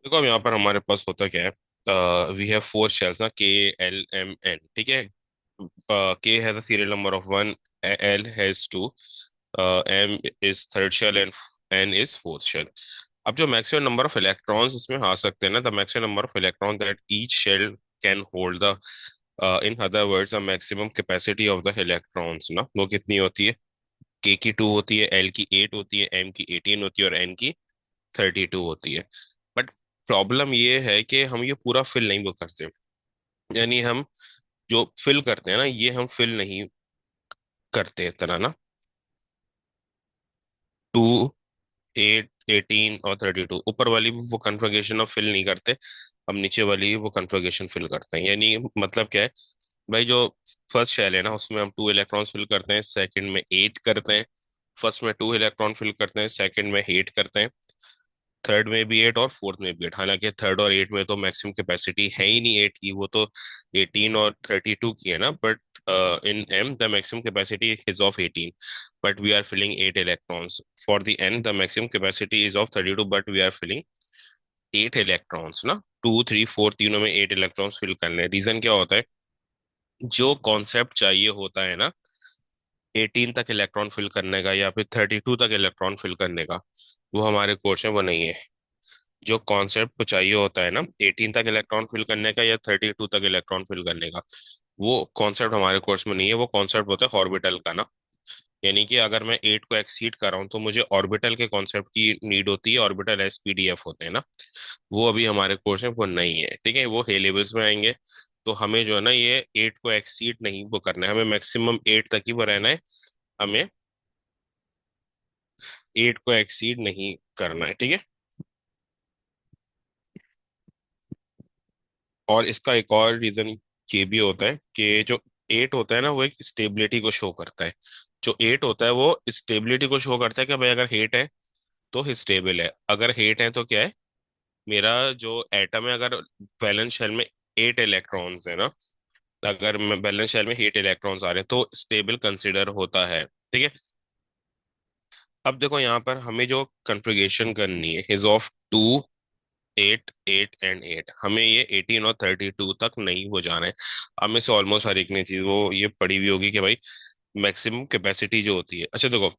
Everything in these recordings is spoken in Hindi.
देखो अब यहाँ पर हमारे पास होता क्या है। वी हैव फोर शेल्स ना, K L M N, ठीक है। K has a serial number of 1, L has 2, M is third shell and N is fourth shell. अब जो मैक्सिमम नंबर ऑफ इलेक्ट्रॉन्स इसमें आ सकते हैं ना, the maximum number of electron that each shell can hold, the in other words the maximum capacity of the electrons ना, वो कितनी होती है। K की 2 होती है, L की 8 होती है, M की 18 होती है और N की 32 होती है। बट प्रॉब्लम ये है कि हम ये पूरा फिल नहीं वो करते। यानी हम जो फिल करते हैं ना, ये हम फिल नहीं करते इतना ना। 2, 8, 18 और 32 ऊपर वाली वो कन्फिगरेशन ऑफ फिल नहीं करते। हम नीचे वाली वो कन्फिगरेशन फिल करते हैं। यानी मतलब क्या है भाई, जो फर्स्ट शेल है ना, उसमें हम 2 इलेक्ट्रॉन्स फिल करते हैं, सेकंड में 8 करते हैं। फर्स्ट में 2 इलेक्ट्रॉन फिल करते हैं, सेकंड में 8 करते हैं। थर्ड में भी 8 और फोर्थ में भी 8। हालांकि थर्ड और 8 में तो मैक्सिमम कैपेसिटी है ही नहीं 8 की, वो तो 18 और 32 की है ना। But in M the maximum capacity is of 18, but we are filling 8 electrons. For the N the maximum capacity is of 32, but we are filling 8 electrons ना। 2, 3, 4 तीनों में 8 इलेक्ट्रॉन्स फिल करने हैं। रीजन क्या होता है, जो कॉन्सेप्ट चाहिए होता है ना 18 तक इलेक्ट्रॉन फिल करने का या फिर 32 तक इलेक्ट्रॉन फिल करने का, वो हमारे कोर्स में वो नहीं है। जो कॉन्सेप्ट चाहिए होता है ना 18 तक इलेक्ट्रॉन फिल करने का या 32 तक इलेक्ट्रॉन फिल करने का, वो कॉन्सेप्ट हमारे कोर्स में नहीं है। वो कॉन्सेप्ट होता है ऑर्बिटल का ना। यानी कि अगर मैं 8 को एक्सीड कर रहा हूँ तो मुझे ऑर्बिटल के कॉन्सेप्ट की नीड होती है। ऑर्बिटल SPDF होते हैं ना, वो अभी हमारे कोर्स में वो नहीं है, ठीक है। वो हे लेवल्स में आएंगे। तो हमें जो है ना ये 8 को एक्सीड नहीं वो करना है, हमें मैक्सिमम 8 तक ही वो रहना है। हमें 8 को एक्सीड नहीं करना है, ठीक है। और इसका एक और रीजन ये भी होता है कि जो 8 होता है ना, वो एक स्टेबिलिटी को शो करता है। जो 8 होता है वो स्टेबिलिटी को शो करता है कि भाई अगर हेट है तो स्टेबल है। अगर हेट है तो क्या है, मेरा जो एटम है, अगर वैलेंस शेल में 8 इलेक्ट्रॉन्स है ना, अगर बैलेंस शेल में 8 इलेक्ट्रॉन्स आ रहे हैं तो स्टेबल कंसिडर होता है, ठीक है। अब देखो यहाँ पर हमें जो कन्फिग्रेशन करनी है इज ऑफ 2, 8, 8 एंड 8। हमें ये 18 और 32 तक नहीं हो जाना है। अब में से ऑलमोस्ट हर एक ने चीज वो ये पढ़ी हुई होगी कि भाई मैक्सिमम कैपेसिटी जो होती है। अच्छा देखो,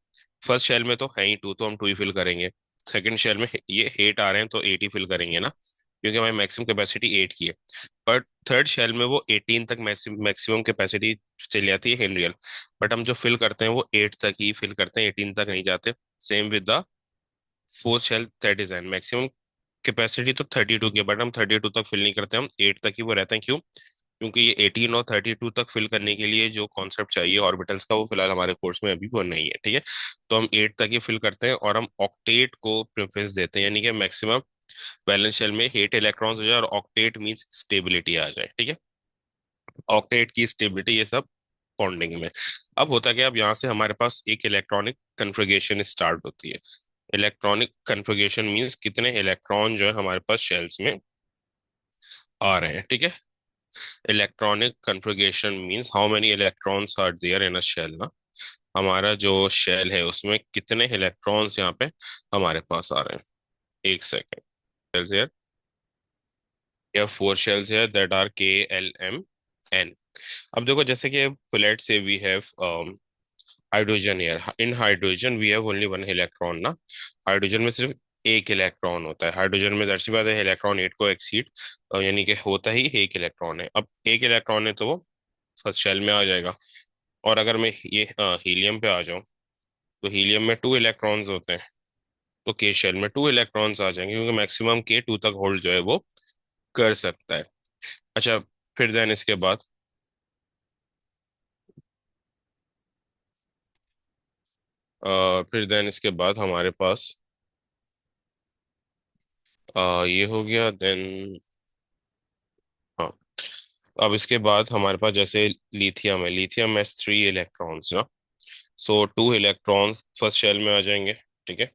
फर्स्ट शेल में तो है ही 2, तो हम 2 ही फिल करेंगे। सेकंड शेल में ये 8 आ रहे हैं तो 8 ही फिल करेंगे ना, क्योंकि हमारी मैक्सिमम कैपेसिटी 8 की है। बट थर्ड शेल में वो 18 तक मैक्सिमम कैपेसिटी चली जाती है इन रियल। बट हम जो फिल करते हैं वो 8 तक ही फिल करते हैं, 18 तक नहीं जाते। Same with the fourth shell, that is N maximum capacity तो 32 की है, बट हम 32 तक फिल नहीं करते, हम 8 तक ही वो रहते हैं। क्यों? क्योंकि ये 18 और 32 तक फिल करने के लिए जो कॉन्सेप्ट चाहिए ऑर्बिटल्स का, वो फिलहाल हमारे कोर्स में अभी वो नहीं है, ठीक है। तो हम 8 तक ही फिल करते हैं और हम ऑक्टेट को प्रेफरेंस देते हैं। यानी कि मैक्सिमम वैलेंस शेल में 8 इलेक्ट्रॉन्स हो जाए और ऑक्टेट मींस स्टेबिलिटी आ जाए, ठीक है। ऑक्टेट की स्टेबिलिटी ये सब बॉन्डिंग में। अब होता क्या है, अब यहाँ से हमारे पास एक इलेक्ट्रॉनिक कन्फिग्रेशन स्टार्ट होती है। इलेक्ट्रॉनिक कन्फिग्रेशन मींस कितने इलेक्ट्रॉन जो है हमारे पास शेल्स में आ रहे हैं, ठीक है। Electronic configuration means how many electrons are there in a shell ना। हमारा जो शेल है उसमें कितने इलेक्ट्रॉन्स यहाँ पे हमारे पास आ रहे हैं। एक सेकेंड। शेल्स है, या 4 शेल्स है that are K L M N। अब देखो जैसे कि let's say we have hydrogen here. In hydrogen we have only one electron ना। हाइड्रोजन में सिर्फ एक इलेक्ट्रॉन होता है। हाइड्रोजन में दर्शी बात है, इलेक्ट्रॉन 8 को एक्सीड, यानी कि होता ही एक इलेक्ट्रॉन है। अब एक इलेक्ट्रॉन है तो वो फर्स्ट शेल में आ जाएगा। और अगर मैं ये हीलियम पे आ जाऊं, तो हीलियम में 2 इलेक्ट्रॉन्स होते हैं, तो के शेल में 2 इलेक्ट्रॉन्स आ जाएंगे, क्योंकि मैक्सिमम के 2 तक होल्ड जो है वो कर सकता है। अच्छा, फिर देन इसके बाद फिर देन इसके बाद हमारे पास ये हो गया देन। हाँ, अब इसके बाद हमारे पास जैसे लिथियम है, लिथियम में 3 इलेक्ट्रॉन्स ना। सो 2 इलेक्ट्रॉन्स फर्स्ट शेल में आ जाएंगे, ठीक है।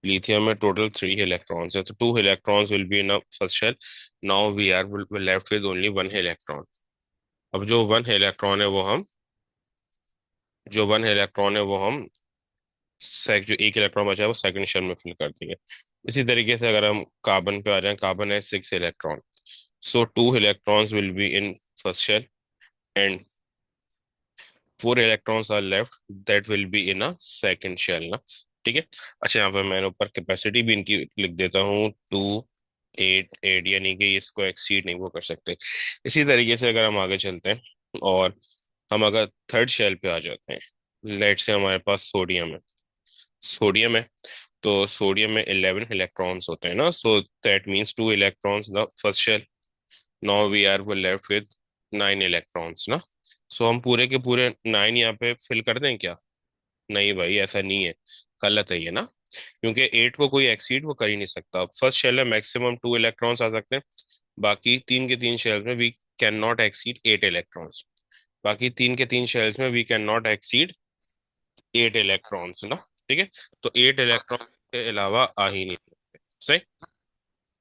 लिथियम में टोटल 3 इलेक्ट्रॉन्स है, तो 2 electrons will be in first shell. Now we are left with only 1 electron. अब जो वन इलेक्ट्रॉन है वो हम जो एक इलेक्ट्रॉन बचा है वो सेकंड शेल में फिल कर देंगे। इसी तरीके से अगर हम कार्बन पे आ जाएं, कार्बन है 6 electron, so 2 electrons will be in first shell and 4 electrons are left that will be in a second shell ना। ठीक है। अच्छा, यहाँ पर मैंने ऊपर कैपेसिटी भी इनकी लिख देता हूँ, 2 8 8, यानी कि इसको एक्सीड नहीं वो कर सकते। इसी तरीके से अगर हम आगे चलते हैं और हम अगर थर्ड शेल पे आ जाते हैं, लेट से हमारे पास सोडियम है। सोडियम है, तो सोडियम में 11 इलेक्ट्रॉन्स होते हैं ना, so that means 2 electrons the first shell. Now we are वो लेफ्ट विद 9 इलेक्ट्रॉन्स ना। सो हम पूरे के पूरे 9 यहाँ पे फिल कर दें क्या? नहीं भाई, ऐसा नहीं है, गलत है ये ना। क्योंकि 8 को कोई एक्सीड वो कर ही नहीं सकता। फर्स्ट शेल में मैक्सिमम 2 इलेक्ट्रॉन्स आ सकते हैं, बाकी तीन के तीन शेल में वी कैन नॉट एक्सीड 8 इलेक्ट्रॉन्स। बाकी तीन के तीन शेल्स में वी कैन नॉट एक्सीड 8 इलेक्ट्रॉन्स ना। ठीक है, तो 8 इलेक्ट्रॉन के अलावा आ ही नहीं सकते। सही।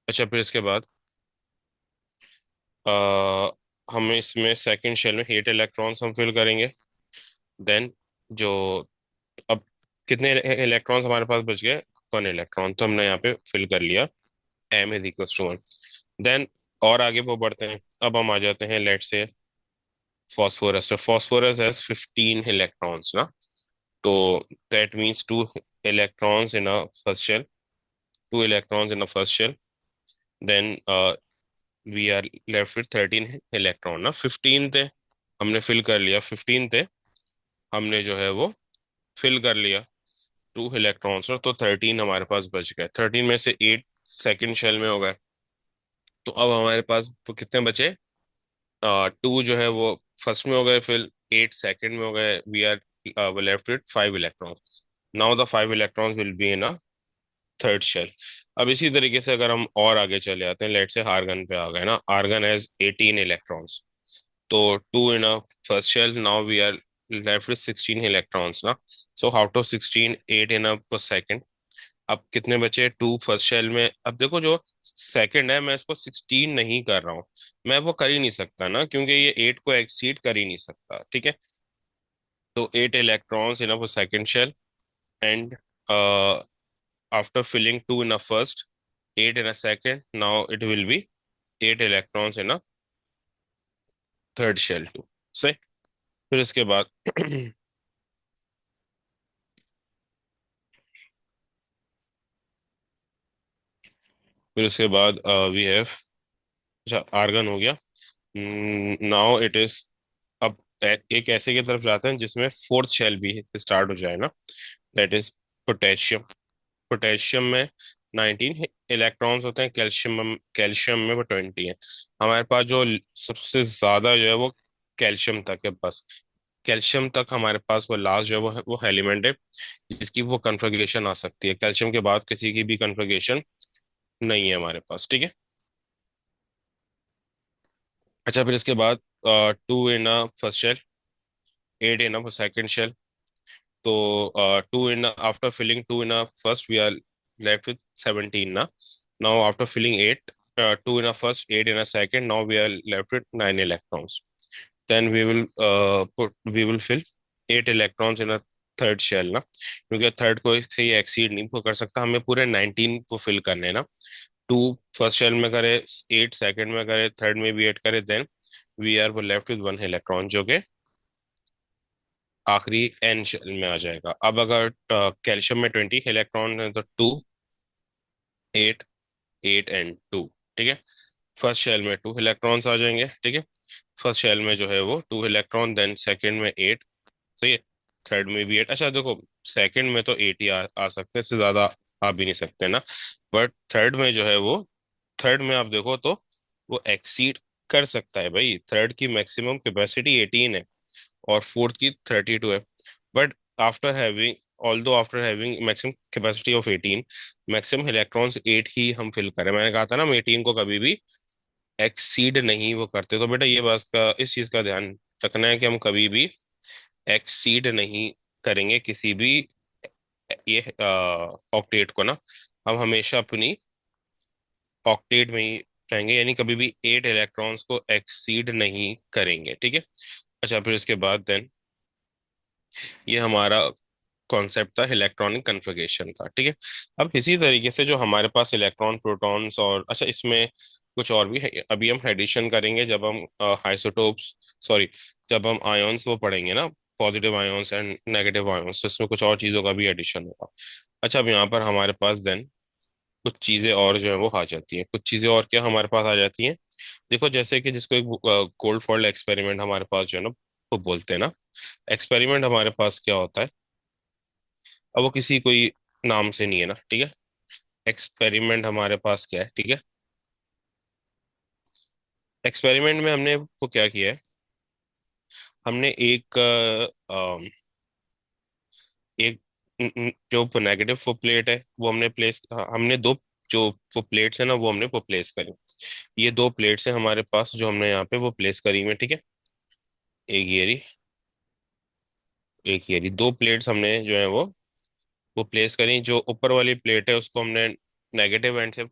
अच्छा, फिर इसके बाद आ, हम इसमें सेकंड शेल में 8 इलेक्ट्रॉन्स हम फिल करेंगे। देन जो अब कितने इलेक्ट्रॉन्स हमारे पास बच गए? 1 इलेक्ट्रॉन, तो हमने यहाँ पे फिल कर लिया, m is equal to 1। Then और आगे वो बढ़ते हैं, अब हम आ जाते हैं लेट से फॉस्फोरस। तो फॉस्फोरस हैज 15 इलेक्ट्रॉन्स ना, तो that means 2 electrons in a first shell, 2 electrons in a first shell. Then we are left with 13 electron ना। 15 थे, हमने फिल कर लिया, 15 थे, हमने जो है वो फिल कर लिया 2 इलेक्ट्रॉन्स, और तो 13 हमारे पास बच गए। 13 में से 8 सेकंड शेल में हो गए, तो अब हमारे पास तो कितने बचे? 2 जो है वो फर्स्ट में हो गए, फिर 8 सेकंड में हो गए। We are left with 5 electrons. Now the 5 electrons will be in a third shell. अब इसी तरीके से अगर हम और आगे चले आते हैं, लेट से आर्गन पे आ गए ना। आर्गन हैज 18 इलेक्ट्रॉन्स, तो 2 in a first shell. Now we are left with 16 electrons ना। So out of 16, 8 in a second. अब कितने बचे? 2 फर्स्ट शेल में। अब देखो, जो सेकंड है मैं इसको 16 नहीं कर रहा हूँ, मैं वो कर ही नहीं सकता ना, क्योंकि ये 8 को एक्सीड कर ही नहीं सकता। ठीक है, तो 8 electrons in a second shell and after filling 2 in a first, 8 in a second, now it will be 8 electrons in a third shell too. सही। फिर इसके बाद फिर उसके बाद वी हैव, अच्छा आर्गन हो गया। नाउ इट इज, अब एक ऐसे की तरफ जाते हैं जिसमें फोर्थ शेल भी स्टार्ट हो जाए ना, दैट इज पोटेशियम। पोटेशियम में 19 इलेक्ट्रॉन्स होते हैं, कैल्शियम कैल्शियम में वो 20 है। हमारे पास जो सबसे ज्यादा जो है वो कैल्शियम तक है बस। कैल्शियम तक हमारे पास वो लास्ट जो है वो एलिमेंट है जिसकी वो कन्फिग्रेशन आ सकती है। कैल्शियम के बाद किसी की भी कन्फिग्रेशन नहीं है हमारे पास। ठीक है। अच्छा, फिर इसके बाद 2 in a first shell, 8 in a second shell. तो 2 in after filling 2 in a first we are left with 17 ना। Now after filling 8, 2 in a first, 8 in a second, now we are left with 9 electrons. then we will fill 8 electrons in a third shell ना, क्योंकि थर्ड को से ही एक्सीड नहीं वो कर सकता, हमें पूरे 19 को फिल करने हैं ना। 2 फर्स्ट शेल में करे, 8 सेकंड में करे, थर्ड में भी 8 करे, देन वी आर वो लेफ्ट विद 1 इलेक्ट्रॉन, जो कि आखिरी एन शेल में आ जाएगा। अब अगर कैल्शियम में 20 इलेक्ट्रॉन है, तो 2 8 8 एंड 2। ठीक है, फर्स्ट शेल में 2 इलेक्ट्रॉन्स आ जाएंगे। ठीक है, फर्स्ट शेल में जो है वो 2 इलेक्ट्रॉन, देन सेकंड में 8। सही है, थर्ड में भी 8। अच्छा देखो, सेकंड में तो 8 ही आ सकते हैं, इससे ज्यादा आ भी नहीं सकते ना। बट थर्ड में जो है वो, थर्ड में आप देखो तो वो एक्सीड कर सकता है भाई। थर्ड की मैक्सिमम कैपेसिटी 18 है और फोर्थ की 32 है। But after having although after having maximum capacity of 18, maximum electrons 8 ही हम फिल करें। मैंने कहा था ना, हम 18 को कभी भी एक्सीड नहीं वो करते। तो बेटा ये बात का, इस चीज का ध्यान रखना है कि हम कभी भी एक्सीड नहीं करेंगे किसी भी ये ऑक्टेट को ना। हम हमेशा अपनी ऑक्टेट में ही रहेंगे, यानी कभी भी 8 इलेक्ट्रॉन्स को एक्सीड नहीं करेंगे। ठीक है। अच्छा, फिर इसके बाद देन ये हमारा कॉन्सेप्ट था इलेक्ट्रॉनिक कन्फिगरेशन का, ठीक है। अब इसी तरीके से जो हमारे पास इलेक्ट्रॉन, प्रोटॉन्स और अच्छा इसमें कुछ और भी है, अभी हम एडिशन करेंगे जब हम आइसोटोप्स, सॉरी, जब हम आयोन्स वो पढ़ेंगे ना, positive ions and negative ions, तो इसमें कुछ और चीज़ों का भी एडिशन होगा। अच्छा, अब यहाँ पर हमारे पास देन कुछ चीज़ें और जो है वो आ जाती हैं, कुछ चीज़ें और क्या हमारे पास आ जाती हैं। देखो जैसे कि जिसको एक कोल्ड फोल्ड एक्सपेरिमेंट हमारे पास जो है ना वो बोलते हैं ना, एक्सपेरिमेंट हमारे पास क्या होता है। अब वो किसी कोई नाम से नहीं है ना, ठीक है। एक्सपेरिमेंट हमारे पास क्या है, ठीक है। एक्सपेरिमेंट में हमने वो क्या किया है, हमने एक जो नेगेटिव वो प्लेट है वो हमने प्लेस, हमने दो जो वो प्लेट्स है ना वो हमने वो प्लेस करी। ये दो प्लेट्स हैं हमारे पास जो हमने यहाँ पे वो प्लेस करी हुई है, ठीक है। एक ये रही, एक ये रही, दो प्लेट्स हमने जो है वो प्लेस करी। जो ऊपर वाली प्लेट है उसको हमने नेगेटिव एंड से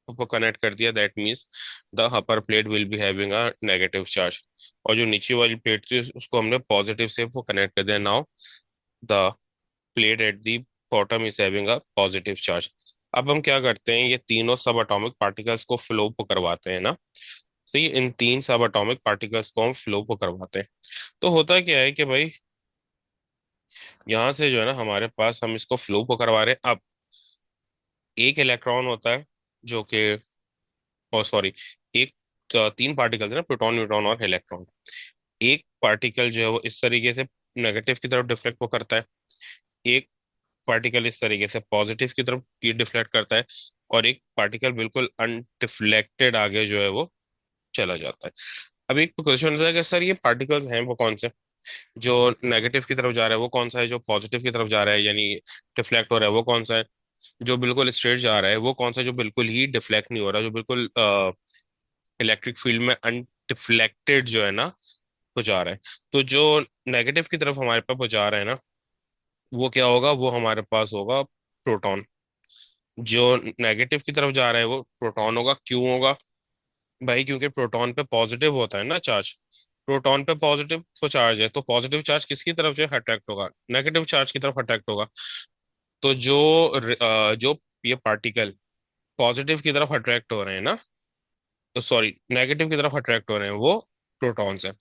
को कनेक्ट कर दिया, that means the upper plate will be having a negative charge. और जो नीचे वाली प्लेट थी उसको हमने पॉजिटिव से वो कनेक्ट कर दिया। Now the plate at the bottom is having a positive charge. अब हम क्या करते हैं, ये तीनों सब एटॉमिक पार्टिकल्स को फ्लो करवाते हैं ना। सही, इन तीन सब एटॉमिक पार्टिकल्स को हम फ्लो करवाते हैं। तो होता क्या है कि भाई यहाँ से जो है ना हमारे पास हम इसको फ्लो करवा रहे हैं। अब एक इलेक्ट्रॉन होता है जो कि, ओ सॉरी, एक तीन पार्टिकल्स है ना, प्रोटॉन, न्यूट्रॉन और इलेक्ट्रॉन। एक पार्टिकल जो है वो इस तरीके से नेगेटिव की तरफ डिफ्लेक्ट वो करता है, एक पार्टिकल इस तरीके से पॉजिटिव की तरफ ये डिफ्लेक्ट करता है, और एक पार्टिकल बिल्कुल अनडिफ्लेक्टेड आगे जो है वो चला जाता है। अब एक क्वेश्चन होता है कि सर ये पार्टिकल्स हैं वो कौन से, जो नेगेटिव की तरफ जा रहा है वो कौन सा है, जो पॉजिटिव की तरफ जा रहा है यानी डिफ्लेक्ट हो रहा है वो कौन सा है, जो बिल्कुल स्ट्रेट जा रहा है वो कौन सा है, जो बिल्कुल ही डिफ्लेक्ट नहीं हो रहा, जो बिल्कुल इलेक्ट्रिक फील्ड में अनडिफ्लेक्टेड जो है ना वो जा रहा है। तो जो नेगेटिव की तरफ हमारे पास वो जा रहा है ना, वो क्या होगा, वो हमारे पास होगा प्रोटॉन। जो नेगेटिव की तरफ जा रहा है वो प्रोटॉन होगा। क्यों होगा भाई, क्योंकि प्रोटॉन पे पॉजिटिव होता है ना चार्ज। प्रोटॉन पे पॉजिटिव तो चार्ज है, तो पॉजिटिव चार्ज किसकी तरफ जो है अट्रैक्ट होगा, नेगेटिव चार्ज की तरफ अट्रैक्ट होगा। तो जो ये पार्टिकल पॉजिटिव की तरफ अट्रैक्ट हो रहे हैं ना, तो सॉरी नेगेटिव की तरफ अट्रैक्ट हो रहे हैं वो प्रोटॉन्स हैं।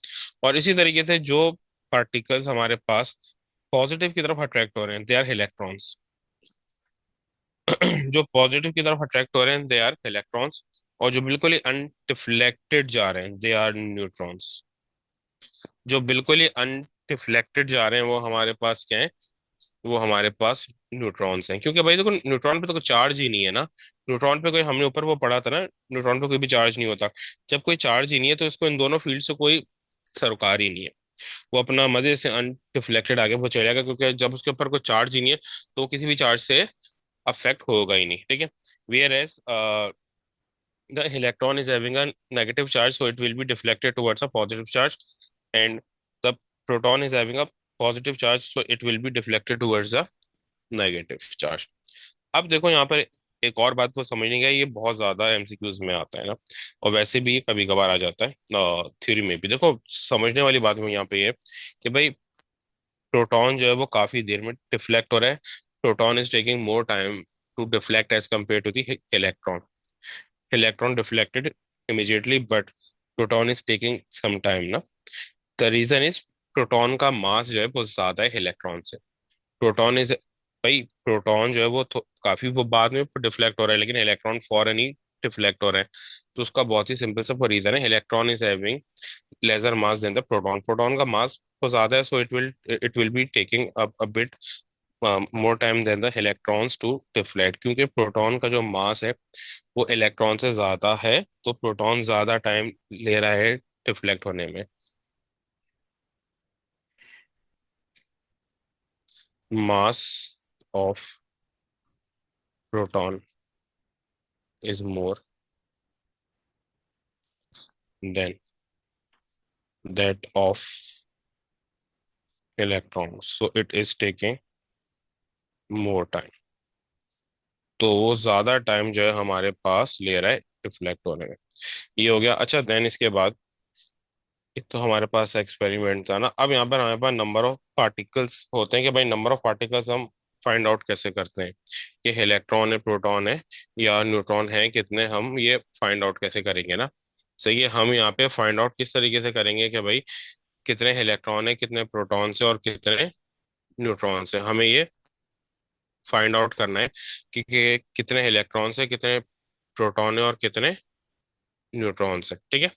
और इसी तरीके से जो पार्टिकल्स हमारे पास पॉजिटिव की तरफ अट्रैक्ट हो रहे हैं दे आर इलेक्ट्रॉन्स। जो पॉजिटिव की तरफ अट्रैक्ट हो रहे हैं दे आर इलेक्ट्रॉन्स, और जो बिल्कुल ही अनडिफ्लेक्टेड जा रहे हैं दे आर न्यूट्रॉन्स। जो बिल्कुल ही अनडिफ्लेक्टेड जा रहे हैं वो हमारे पास क्या है, वो हमारे पास न्यूट्रॉन्स हैं। क्योंकि भाई देखो न्यूट्रॉन पे तो कोई चार्ज ही नहीं है ना। न्यूट्रॉन पे कोई, हमने ऊपर वो पढ़ा था ना, न्यूट्रॉन पे कोई भी चार्ज नहीं होता। जब कोई चार्ज ही नहीं है तो इसको इन दोनों फील्ड से कोई सरोकार ही नहीं है। वो अपना मजे से अनडिफ्लेक्टेड आगे वो चलेगा, क्योंकि जब उसके ऊपर कोई चार्ज ही नहीं है तो वो किसी भी चार्ज से अफेक्ट होगा ही नहीं, ठीक है। Whereas the electron is having a negative charge, so it will be deflected towards a positive charge, and the proton is having a positive charge, so it will be deflected towards a negative charge. अब देखो यहाँ पर एक और बात को समझने का, ये बहुत ज्यादा एमसीक्यूज में आता है ना, और वैसे भी कभी कभार आ जाता है थ्योरी में भी। देखो समझने वाली बात में यहाँ पे ये है कि भाई प्रोटॉन जो है वो काफी देर में डिफ्लेक्ट हो रहा है। Proton is taking more time to deflect as compare to the electron. Electron deflected immediately, but proton is taking some time ना। द रीजन इज प्रोटॉन का मास जो है वो ज्यादा है इलेक्ट्रॉन से। प्रोटॉन इज, भाई प्रोटॉन जो है वो काफी वो बाद में डिफ्लेक्ट हो रहा है, लेकिन इलेक्ट्रॉन फौरन ही डिफ्लेक्ट हो रहा है। तो उसका बहुत ही सिंपल सा रीजन है, electron is having lesser mass than the proton. Proton का मास तो ज्यादा है, so it will be taking a bit more time than the electrons to deflect. क्योंकि प्रोटॉन का जो मास है वो इलेक्ट्रॉन से ज्यादा है, तो प्रोटॉन ज्यादा टाइम ले रहा है डिफ्लेक्ट होने में। Mass of proton is more than that of electron, so it is taking more time. तो वो ज्यादा टाइम जो है हमारे पास ले रहा है डिफ्लेक्ट होने में। ये हो गया। अच्छा देन इसके बाद एक तो हमारे पास एक्सपेरिमेंट था ना, अब यहाँ पर हमारे पास नंबर ऑफ पार्टिकल्स होते हैं कि भाई नंबर ऑफ पार्टिकल्स हम फाइंड आउट कैसे करते हैं कि इलेक्ट्रॉन है, प्रोटॉन है या न्यूट्रॉन है, कितने, हम ये फाइंड आउट कैसे करेंगे ना। सही है, हम यहाँ पे फाइंड आउट किस तरीके से करेंगे कि भाई कितने इलेक्ट्रॉन है, कितने प्रोटॉन से और कितने न्यूट्रॉन से, हमें ये फाइंड आउट करना है कि कितने इलेक्ट्रॉन है, कितने प्रोटॉन है और कितने न्यूट्रॉन है। ठीक है,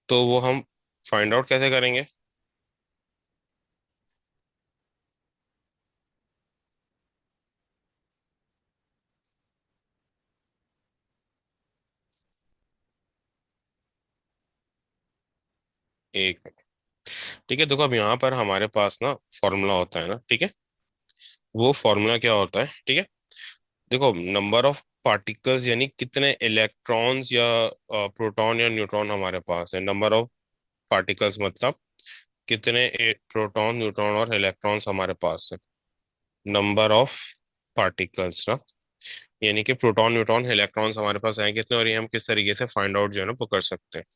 तो वो हम फाइंड आउट कैसे करेंगे। एक, ठीक है, देखो अब यहाँ पर हमारे पास ना फॉर्मूला होता है ना, ठीक है। वो फॉर्मूला क्या होता है, ठीक है। देखो नंबर ऑफ पार्टिकल्स यानी कितने इलेक्ट्रॉन्स या प्रोटॉन या न्यूट्रॉन हमारे पास है। नंबर ऑफ पार्टिकल्स मतलब कितने प्रोटॉन, न्यूट्रॉन और इलेक्ट्रॉन्स हमारे पास है। नंबर ऑफ पार्टिकल्स ना, यानी कि प्रोटॉन, न्यूट्रॉन, इलेक्ट्रॉन्स हमारे पास हैं कितने, और ये हम किस तरीके से फाइंड आउट जो है ना वो कर सकते हैं।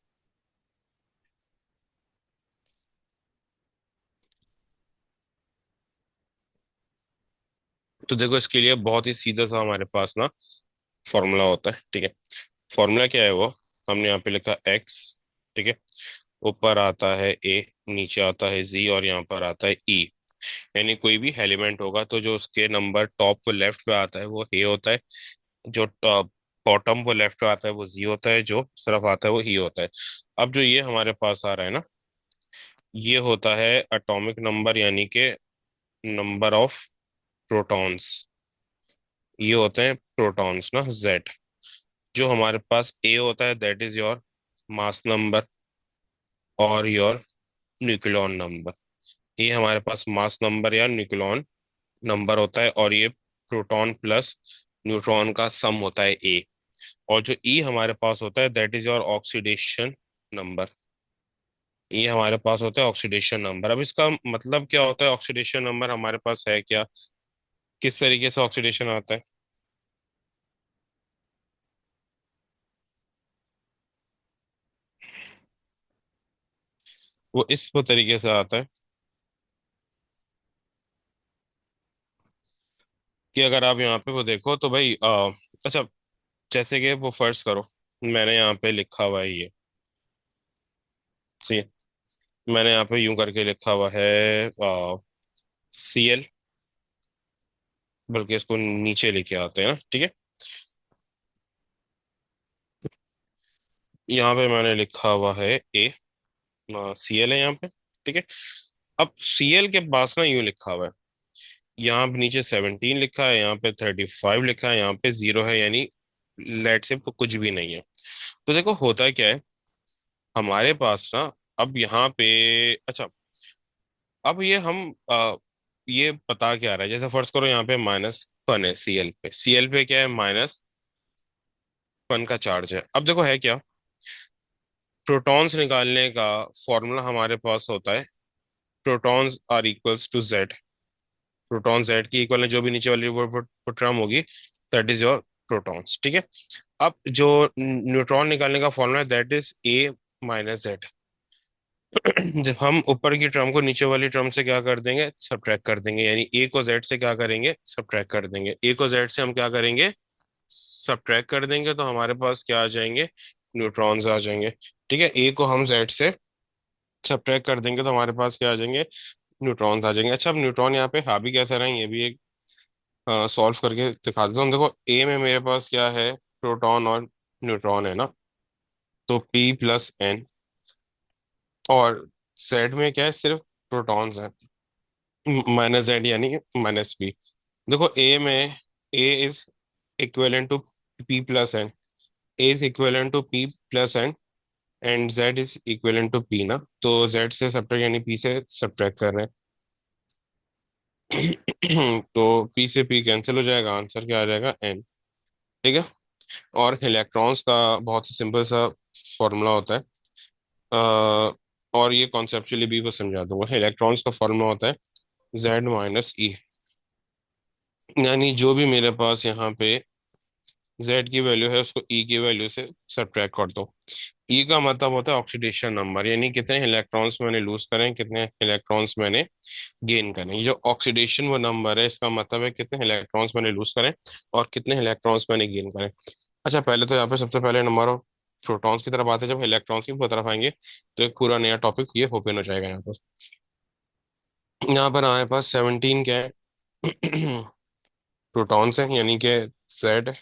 तो देखो इसके लिए बहुत ही सीधा सा हमारे पास ना फॉर्मूला होता है, ठीक है। फॉर्मूला क्या है वो, हमने यहाँ पे लिखा एक्स, ठीक है। ऊपर आता है ए, नीचे आता है जी और यहाँ पर आता है ई। यानी कोई भी एलिमेंट होगा तो जो उसके नंबर टॉप को लेफ्ट पे आता है वो ए होता है, जो बॉटम को लेफ्ट पे आता है वो जी होता है, जो सिर्फ आता है वो ई होता है। अब जो ये हमारे पास आ रहा है ना, ये होता है एटॉमिक नंबर यानी कि नंबर ऑफ प्रोटॉन्स। ये होते हैं प्रोटॉन्स ना, जेड। जो हमारे पास ए होता है that is your mass number और योर न्यूक्लियॉन नंबर। ये हमारे पास मास नंबर या न्यूक्लियॉन नंबर होता है, और ये प्रोटॉन प्लस न्यूट्रॉन का सम होता है ए। और जो ई हमारे पास होता है that is your oxidation number. ये हमारे पास होता है ऑक्सीडेशन नंबर। अब इसका मतलब क्या होता है, ऑक्सीडेशन नंबर हमारे पास है क्या, किस तरीके से ऑक्सीडेशन आता है। वो इस वो तरीके से आता है कि अगर आप यहाँ पे वो देखो तो भाई अच्छा, जैसे कि वो फर्ज करो मैंने यहाँ पे लिखा हुआ है ये, सी, मैंने यहाँ पे यूं करके लिखा हुआ है सी एल, बल्कि इसको नीचे लेके आते हैं ना, ठीक है। यहाँ पे मैंने लिखा हुआ है ए, सी एल है यहाँ पे, ठीक है। अब सी एल के पास ना यूं लिखा हुआ है, यहाँ पे नीचे 17 लिखा है, यहाँ पे 35 लिखा है, यहाँ पे जीरो है, यानी लेट से कुछ भी नहीं है। तो देखो होता क्या है हमारे पास ना, अब यहाँ पे, अच्छा, अब ये हम ये बता क्या रहा है, जैसे फर्ज करो यहाँ पे -1 है सीएल पे, सीएल पे क्या है, -1 का चार्ज है। अब देखो है क्या, प्रोटॉन्स निकालने का फॉर्मूला हमारे पास होता है protons are equals to Z. Proton Z की इक्वल है, जो भी नीचे वाली वो टर्म होगी दैट इज योर प्रोटॉन्स, ठीक है। अब जो न्यूट्रॉन निकालने का फॉर्मूला है that is a minus Z. जब हम ऊपर की टर्म को नीचे वाली टर्म से क्या कर देंगे, सब्ट्रैक्ट कर देंगे, यानी ए को जेड से क्या करेंगे, सब्ट्रैक्ट कर देंगे। ए को जेड से हम क्या करेंगे, सब्ट्रैक्ट कर देंगे, तो हमारे पास क्या आ जाएंगे, न्यूट्रॉन्स आ जाएंगे। ठीक है, ए को हम जेड से सब्ट्रैक्ट कर देंगे तो हमारे पास क्या आ जाएंगे, न्यूट्रॉन्स आ जाएंगे। अच्छा, अब न्यूट्रॉन यहाँ पे हावी कैसे रहें, ये भी एक सॉल्व करके दिखा देता हूँ। देखो ए में मेरे पास क्या है, प्रोटॉन और न्यूट्रॉन है ना, तो पी प्लस एन, और जेड में क्या है, सिर्फ प्रोटॉन्स हैं, -z यानी -b। देखो ए में A is equivalent to p plus n, A is equivalent to p plus n, and z is equivalent to p ना, तो z से सब्ट्रैक्ट यानी p से सब्ट्रैक्ट कर रहे हैं। तो p से p कैंसिल हो जाएगा, आंसर क्या आ जाएगा, n। ठीक है, और इलेक्ट्रॉन्स का बहुत ही सिंपल सा फॉर्मूला होता है, और ये कॉन्सेप्चुअली भी को समझा दूंगा। इलेक्ट्रॉन्स का फॉर्मूला होता है z माइनस ई, यानी जो भी मेरे पास यहाँ पे जेड की वैल्यू है उसको ई की वैल्यू से सब्ट्रैक्ट कर दो। ई का मतलब होता है ऑक्सीडेशन नंबर, यानी कितने इलेक्ट्रॉन्स मैंने लूज करें, कितने इलेक्ट्रॉन्स मैंने गेन करें। ये जो ऑक्सीडेशन वो नंबर है, इसका मतलब है कितने इलेक्ट्रॉन्स मैंने लूज करें और कितने इलेक्ट्रॉन्स मैंने गेन करें। अच्छा, पहले तो यहाँ पे सबसे पहले नंबर ऑफ प्रोटॉन्स की तरफ आते हैं, जब इलेक्ट्रॉन्स की तरफ आएंगे तो एक पूरा नया टॉपिक ये ओपन हो जाएगा यहाँ पर। यहाँ पर हमारे पास 17 क्या है प्रोटॉन्स हैं, यानी कि जेड।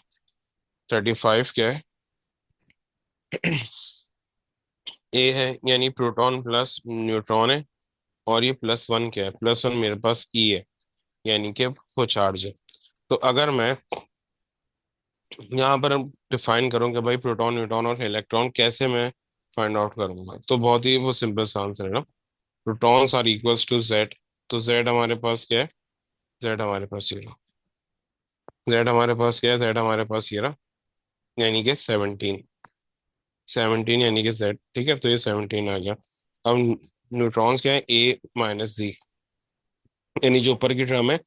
35 क्या है ए है, यानी प्रोटॉन प्लस न्यूट्रॉन है। और ये +1 क्या है, +1 मेरे पास ई है, यानी कि वो चार्ज है। तो अगर मैं यहाँ पर डिफाइन करूँ कि भाई प्रोटॉन न्यूट्रॉन और इलेक्ट्रॉन कैसे मैं फाइंड आउट करूंगा, तो बहुत ही वो सिंपल सा आंसर है ना, protons are equals to Z. तो जेड हमारे पास क्या है, जेड हमारे पास ये रहा। जेड हमारे पास क्या है, जेड हमारे पास ये रहा, यानी कि 17। 17 यानी कि जेड, ठीक है, तो ये 17 आ गया। अब न्यूट्रॉन्स क्या है, A-Z, यानी जो ऊपर की टर्म है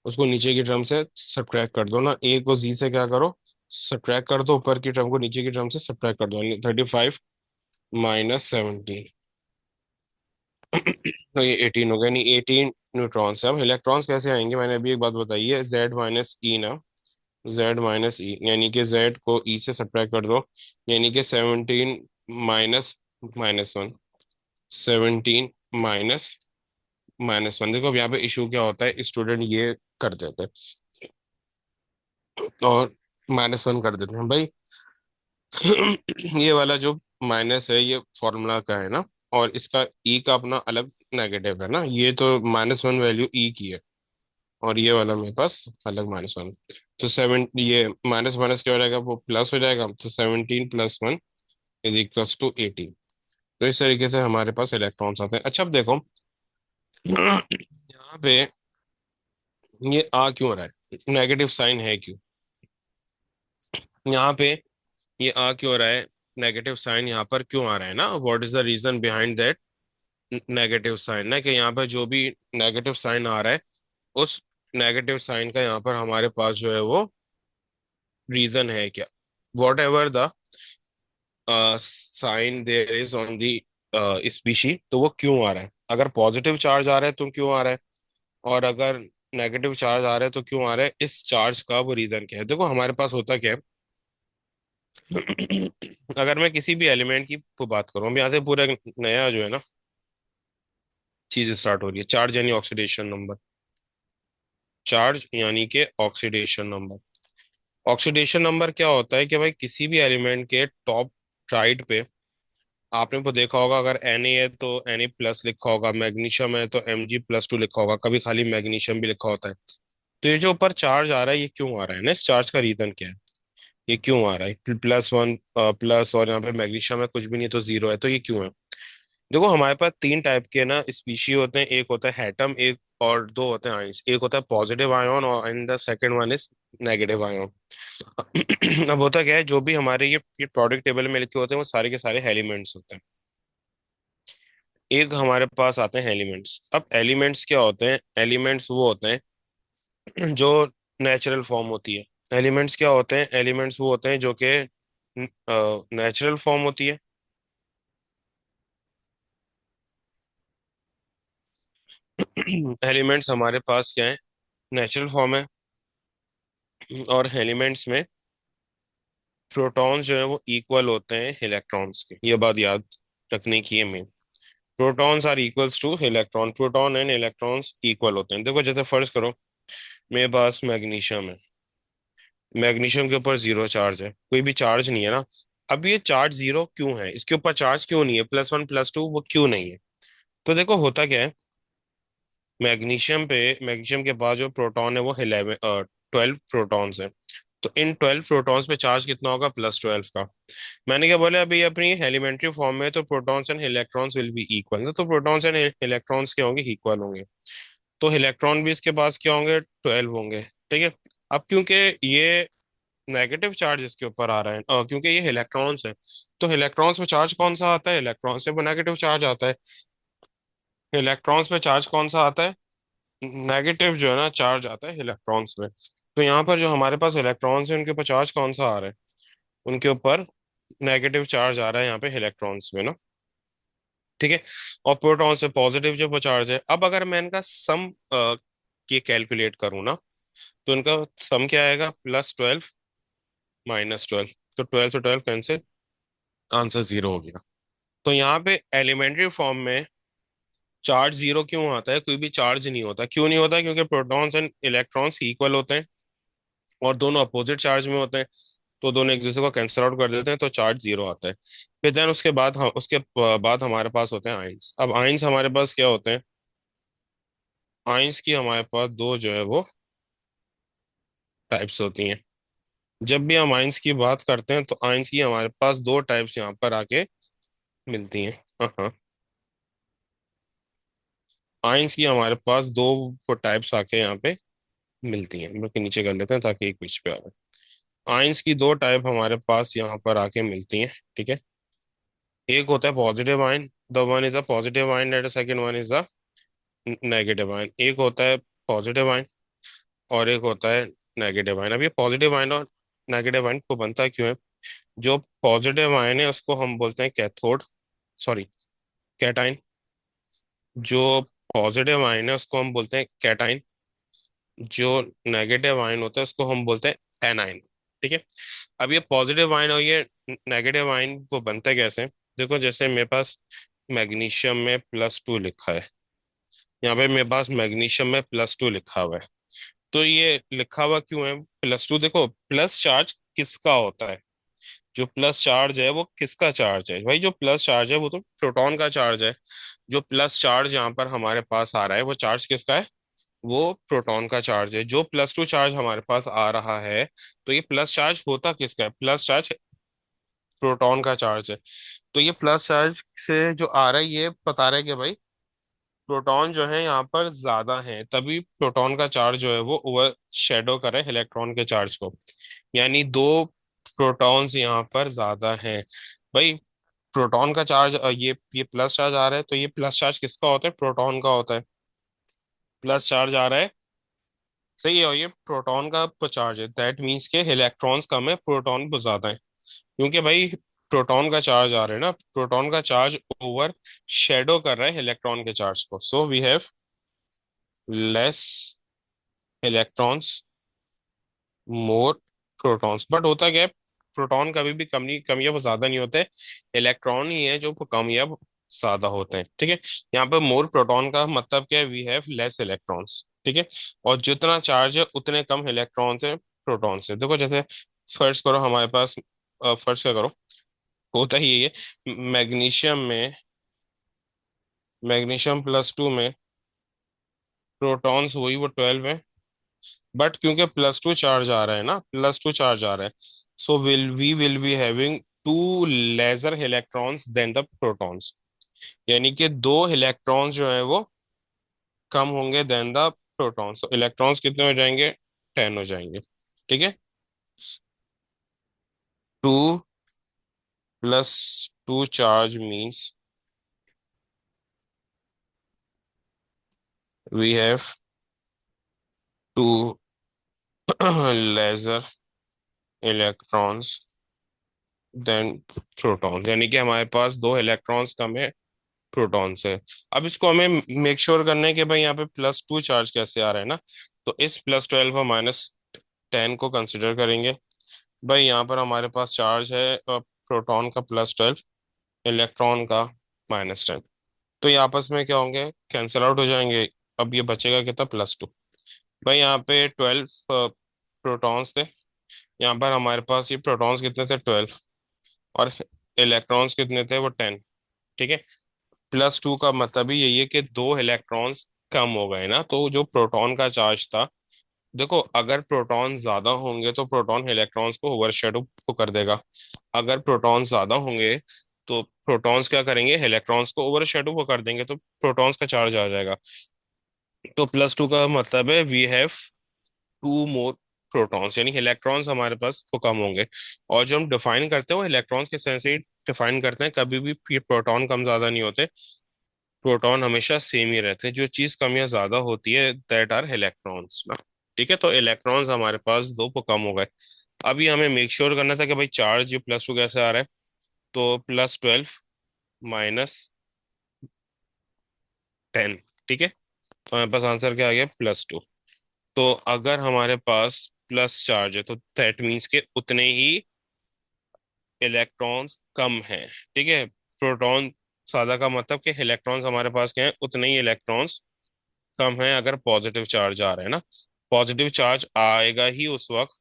उसको नीचे की टर्म से सब्ट्रैक्ट कर दो ना, ए को जी से क्या करो, सब्ट्रैक्ट कर दो, ऊपर की टर्म को नीचे की टर्म से सब्ट्रैक्ट कर दो, 35 - 17 तो ये 18 हो गया, नहीं 18 न्यूट्रॉन्स है। अब इलेक्ट्रॉन्स कैसे आएंगे, मैंने अभी एक बात बताई है, Z - E ना, Z - E, यानी कि Z को E से सब्ट्रैक्ट कर दो, यानी कि 17 माइनस -1, 17 -1। देखो अब यहाँ पे इशू क्या होता है, स्टूडेंट ये कर देते हैं और -1 कर देते हैं भाई। ये वाला जो माइनस है ये फॉर्मूला का है ना, और इसका ई का अपना अलग नेगेटिव है ना, ये तो -1 वैल्यू ई की है, और ये वाला मेरे पास अलग -1। तो सेवन, ये माइनस माइनस क्या हो जाएगा, वो प्लस हो जाएगा, तो 17 + 1 इज इक्वल्स टू 18। तो इस तरीके से हमारे पास इलेक्ट्रॉन्स आते हैं। अच्छा अब देखो यहाँ पे ये आ क्यों रहा है, नेगेटिव साइन है क्यों यहाँ पे, ये आ क्यों रहा है, नेगेटिव साइन यहाँ पर क्यों आ रहा है ना, what is the reason behind that negative sign ना, कि यहाँ पर जो भी नेगेटिव साइन आ रहा है उस नेगेटिव साइन का यहाँ पर हमारे पास जो है वो रीजन है क्या, whatever the sign there is on the species, तो वो क्यों आ रहा है, अगर पॉजिटिव चार्ज आ रहा है तो क्यों आ रहा है, और अगर नेगेटिव चार्ज आ रहा है तो क्यों आ रहा है, इस चार्ज का वो रीजन क्या है। देखो हमारे पास होता क्या है अगर मैं किसी भी एलिमेंट की को बात करूं, अब यहाँ से पूरा एक नया जो है ना चीज स्टार्ट हो रही है, चार्ज यानी ऑक्सीडेशन नंबर। चार्ज यानी कि ऑक्सीडेशन नंबर। ऑक्सीडेशन नंबर क्या होता है कि भाई किसी भी एलिमेंट के टॉप राइट पे आपने वो देखा होगा, अगर Na है तो Na+ लिखा होगा, मैग्नीशियम है तो Mg+2 लिखा होगा, कभी खाली मैग्नीशियम भी लिखा होता है। तो ये जो ऊपर चार्ज आ रहा है ये क्यों आ रहा है ना, इस चार्ज का रीजन क्या है, ये क्यों आ रहा है, +1 प्लस, और यहाँ पे मैग्नीशियम है कुछ भी नहीं तो 0 है, तो ये क्यों है। देखो हमारे पास तीन टाइप के ना स्पीशी होते हैं, एक होता है एटम, एक और दो होते हैं आइंस, एक होता है पॉजिटिव आयोन और and the second one is negative ion. अब होता क्या है, जो भी हमारे ये प्रोडक्ट टेबल में लिखे होते हैं वो सारे के सारे एलिमेंट्स होते हैं। एक हमारे पास आते हैं एलिमेंट्स। अब एलिमेंट्स क्या होते हैं, एलिमेंट्स वो होते हैं जो नेचुरल फॉर्म होती है। एलिमेंट्स क्या होते हैं, एलिमेंट्स वो होते हैं जो कि नेचुरल फॉर्म होती है। एलिमेंट्स हमारे पास क्या है, नेचुरल फॉर्म है। और एलिमेंट्स में प्रोटॉन्स जो है वो इक्वल होते हैं इलेक्ट्रॉन्स के, ये बात याद रखने की है main. Protons are equals to electron, proton and electrons equal होते हैं। देखो जैसे फर्ज करो मेरे पास मैग्नीशियम है, मैग्नीशियम के ऊपर 0 चार्ज है, कोई भी चार्ज नहीं है ना। अब ये चार्ज 0 क्यों है, इसके ऊपर चार्ज क्यों नहीं है, +1 +2 वो क्यों नहीं है। तो देखो होता क्या है, मैग्नीशियम के पास जो प्रोटॉन है वो 12 प्रोटॉन्स है। तो इन 12 प्रोटॉन्स पे चार्ज कितना होगा, +12 का। मैंने क्या बोला अभी, अपनी एलिमेंट्री फॉर्म में तो protons and electrons will B equal, तो प्रोटॉन्स एंड इलेक्ट्रॉन्स क्या होंगे, इक्वल होंगे। तो इलेक्ट्रॉन भी इसके पास क्या होंगे, 12 होंगे, ठीक है। अब क्योंकि ये नेगेटिव चार्ज इसके ऊपर आ रहा है, क्योंकि ये इलेक्ट्रॉन्स है, तो इलेक्ट्रॉन्स में चार्ज कौन सा आता है, इलेक्ट्रॉन से वो नेगेटिव चार्ज आता है। इलेक्ट्रॉन्स में चार्ज कौन सा आता है, नेगेटिव जो है ना चार्ज आता है इलेक्ट्रॉन्स में। तो यहाँ पर जो हमारे पास इलेक्ट्रॉन्स है उनके ऊपर चार्ज कौन सा आ रहा है? उनके ऊपर नेगेटिव चार्ज आ रहा है यहाँ पे इलेक्ट्रॉन्स में ना। ठीक है। और प्रोटॉन से पॉजिटिव जो वो चार्ज है। अब अगर मैं इनका सम के कैलकुलेट करूँ ना, तो इनका सम क्या आएगा? +12 -12। तो 12 से 12 कैंसिल, आंसर जीरो हो गया। तो यहाँ पे एलिमेंट्री फॉर्म में चार्ज जीरो क्यों आता है? कोई भी चार्ज नहीं होता। क्यों नहीं होता? क्योंकि प्रोटॉन्स एंड इलेक्ट्रॉन्स इक्वल होते हैं और दोनों अपोजिट चार्ज में होते हैं। तो दोनों एक दूसरे को कैंसिल आउट कर देते हैं, तो चार्ज जीरो आता है। फिर देन उसके बाद हम उसके बाद हमारे पास होते हैं आइंस। अब आइंस हमारे पास क्या होते हैं? आइंस की हमारे पास दो जो है वो टाइप्स होती हैं। जब भी हम आइंस की बात करते हैं तो आइंस की हमारे पास दो टाइप्स यहाँ पर आके मिलती हैं। हाँ हाँ। आइंस की हमारे पास दो टाइप्स आके यहाँ पे मिलती हैं। बल्कि नीचे कर लेते हैं ताकि एक बीच पे आ जाए। आइंस की दो टाइप हमारे पास यहाँ पर आके मिलती हैं। ठीक है। एक होता है positive ion, the one is a positive ion and second one is a negative ion. एक होता है पॉजिटिव आयन और एक होता है नेगेटिव आयन। अब ये पॉजिटिव आयन और नेगेटिव आयन को बनता क्यों है? जो पॉजिटिव आयन है उसको हम बोलते हैं कैथोड, सॉरी कैटाइन। जो पॉजिटिव आयन है उसको हम बोलते हैं कैटाइन। जो नेगेटिव आयन होता है उसको हम बोलते हैं एनाइन। ठीक है। अब ये पॉजिटिव आयन और ये नेगेटिव आयन वो बनता कैसे? देखो जैसे मेरे पास मैग्नीशियम में +2 लिखा है, यहाँ पे मेरे पास मैग्नीशियम में +2 लिखा हुआ है। तो ये लिखा हुआ क्यों है +2? देखो प्लस चार्ज किसका होता है? जो प्लस चार्ज है वो किसका चार्ज है भाई? जो प्लस चार्ज है वो तो प्रोटॉन का चार्ज है। जो प्लस चार्ज यहाँ पर हमारे पास आ रहा है वो चार्ज किसका है? वो प्रोटॉन का चार्ज है। जो +2 चार्ज हमारे पास आ रहा है, तो ये प्लस चार्ज होता किसका है? प्लस चार्ज प्रोटॉन का चार्ज है। तो ये प्लस चार्ज से जो आ रहा है ये बता रहा है कि भाई प्रोटॉन जो है यहाँ पर ज्यादा है, तभी प्रोटॉन का चार्ज जो है वो ओवर शेडो करे इलेक्ट्रॉन के चार्ज को। यानी दो प्रोटॉन्स यहाँ पर ज्यादा हैं भाई। प्रोटॉन का चार्ज ये प्लस चार्ज आ रहा है, तो ये प्लस चार्ज किसका होता है? प्रोटॉन का होता है। प्लस चार्ज आ रहा है, सही है, और ये प्रोटॉन का चार्ज है। दैट मीन्स के इलेक्ट्रॉन्स कम है, प्रोटॉन बहुत ज्यादा है। क्योंकि भाई प्रोटॉन का चार्ज आ रहा है ना, प्रोटॉन का चार्ज ओवर शेडो कर रहा है इलेक्ट्रॉन के चार्ज को। So we have less electrons, more protons. But होता क्या है, प्रोटॉन कभी भी कम नहीं, कम या वो ज्यादा नहीं होते। इलेक्ट्रॉन ही है जो कम या ज्यादा होते हैं। ठीक है। यहाँ पे मोर प्रोटॉन का मतलब क्या है? We have less electrons. ठीक है। और जितना चार्ज है उतने कम इलेक्ट्रॉन्स है प्रोटॉन से। देखो जैसे फर्स्ट करो हमारे पास, फर्स्ट क्या करो, होता ही यही है। मैग्नीशियम में, मैग्नीशियम +2 में प्रोटॉन्स वही वो 12 है। बट क्योंकि +2 चार्ज आ रहा है ना, +2 चार्ज आ रहा है, so will be having two lesser electrons than the protons. यानी कि दो इलेक्ट्रॉन्स जो है वो कम होंगे देन द प्रोटॉन्स। तो इलेक्ट्रॉन्स कितने हो जाएंगे? 10 हो जाएंगे। ठीक है। 2 +2 charge means we have two lesser electrons than protons. यानी कि हमारे पास दो इलेक्ट्रॉन्स कम है प्रोटॉन से। अब इसको हमें मेक श्योर करना है कि भाई यहाँ पे +2 चार्ज कैसे आ रहा है ना। तो इस +12 और -10 को कंसिडर करेंगे। भाई यहाँ पर हमारे पास चार्ज है प्रोटॉन का +12, इलेक्ट्रॉन का -10। तो ये आपस में क्या होंगे? कैंसिल आउट हो जाएंगे। अब ये बचेगा कितना? +2। भाई यहाँ पे 12 प्रोटॉन्स थे, यहाँ पर हमारे पास ये प्रोटॉन्स कितने थे? 12। और इलेक्ट्रॉन्स कितने थे? वो 10। ठीक है। +2 का मतलब ही यही है कि दो इलेक्ट्रॉन्स कम हो गए ना। तो जो प्रोटॉन का चार्ज था, देखो अगर प्रोटॉन ज्यादा होंगे तो प्रोटॉन इलेक्ट्रॉन्स को ओवरशैडो को कर देगा। अगर प्रोटॉन ज्यादा होंगे तो प्रोटॉन्स क्या करेंगे? इलेक्ट्रॉन्स को ओवरशैडो को कर देंगे, तो प्रोटॉन्स का चार्ज आ जाएगा। तो +2 का मतलब है we have two more protons, यानी इलेक्ट्रॉन्स हमारे पास वो कम होंगे। और जो हम डिफाइन करते हैं वो इलेक्ट्रॉन्स के सेंस से डिफाइन करते हैं। कभी भी ये प्रोटॉन कम ज्यादा नहीं होते, प्रोटॉन हमेशा सेम ही रहते हैं। जो चीज कम या ज्यादा होती है दैट आर इलेक्ट्रॉन्स ना। ठीक है, तो इलेक्ट्रॉन्स हमारे पास दो वो कम हो गए। अभी हमें मेक श्योर करना था कि भाई चार्ज ये +2 कैसे आ रहा है। तो +12 -10। ठीक है, तो हमारे पास आंसर क्या आ गया, +2। तो अगर हमारे पास प्लस चार्ज है तो दैट मीन्स के उतने ही इलेक्ट्रॉन्स कम हैं। ठीक है, प्रोटॉन सादा का मतलब कि इलेक्ट्रॉन्स हमारे पास क्या है, उतने ही इलेक्ट्रॉन्स कम हैं अगर पॉजिटिव चार्ज आ रहा है ना। पॉजिटिव चार्ज आएगा ही उस वक्त,